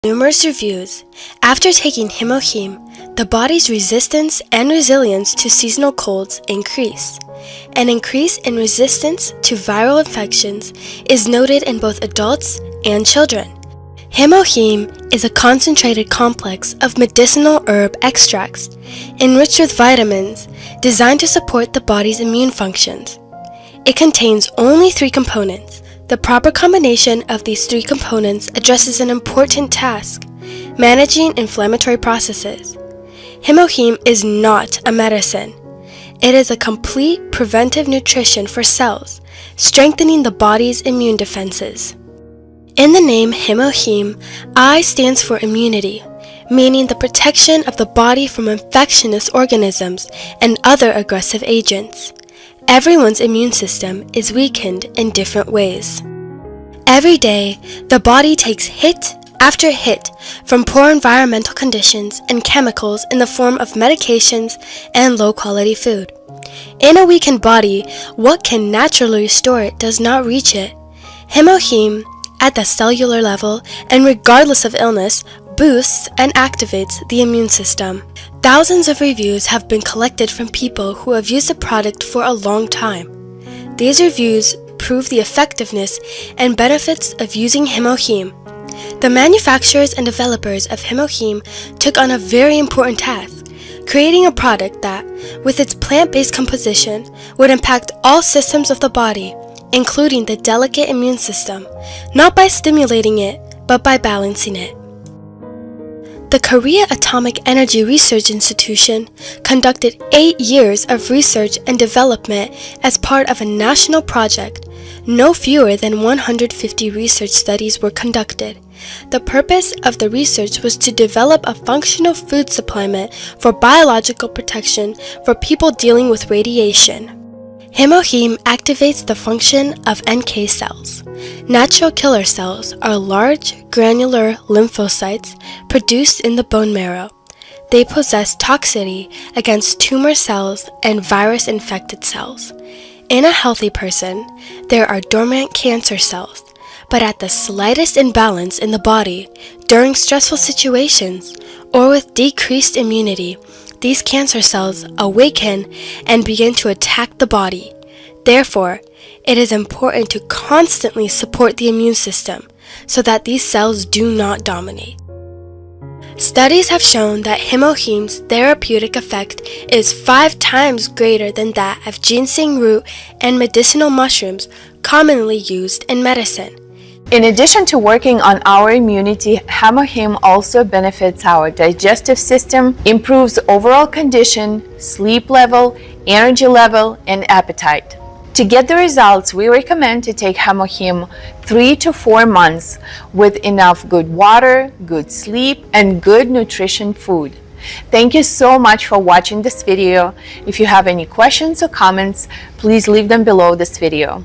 Numerous reviews. After taking HemoHIM, the body's resistance and resilience to seasonal colds increase. An increase in resistance to viral infections is noted in both adults and children. HemoHIM is a concentrated complex of medicinal herb extracts, enriched with vitamins, designed to support the body's immune functions. It contains only 3 components. The proper combination of these 3 components addresses an important task: managing inflammatory processes. HemoHIM is not a medicine. It is a complete preventive nutrition for cells, strengthening the body's immune defenses. In the name HemoHIM, I stands for immunity, meaning the protection of the body from infectious organisms and other aggressive agents. Everyone's immune system is weakened in different ways. Every day, the body takes hit after hit from poor environmental conditions and chemicals in the form of medications and low-quality food. In a weakened body, what can naturally restore it does not reach it. HemoHIM, at the cellular level and regardless of illness, boosts and activates the immune system. Thousands of reviews have been collected from people who have used the product for a long time. These reviews prove the effectiveness and benefits of using HemoHIM. The manufacturers and developers of HemoHIM took on a very important task, creating a product that, with its plant-based composition, would impact all systems of the body, including the delicate immune system, not by stimulating it, but by balancing it. The Korea Atomic Energy Research Institution conducted 8 years of research and development as part of a national project. No fewer than 150 research studies were conducted. The purpose of the research was to develop a functional food supplement for biological protection for people dealing with radiation. HemoHIM activates the function of NK cells. Natural killer cells are large, granular lymphocytes produced in the bone marrow. They possess toxicity against tumor cells and virus-infected cells. In a healthy person, there are dormant cancer cells, but at the slightest imbalance in the body, during stressful situations, or with decreased immunity, these cancer cells awaken and begin to attack the body. Therefore, it is important to constantly support the immune system so that these cells do not dominate. Studies have shown that HemoHIM's therapeutic effect is 5 times greater than that of ginseng root and medicinal mushrooms commonly used in medicine. In addition to working on our immunity, HemoHIM also benefits our digestive system, improves overall condition, sleep level, energy level, and appetite. To get the results, we recommend to take HemoHIM 3 to 4 months with enough good water, good sleep, and good nutrition food. Thank you so much for watching this video. If you have any questions or comments, please leave them below this video.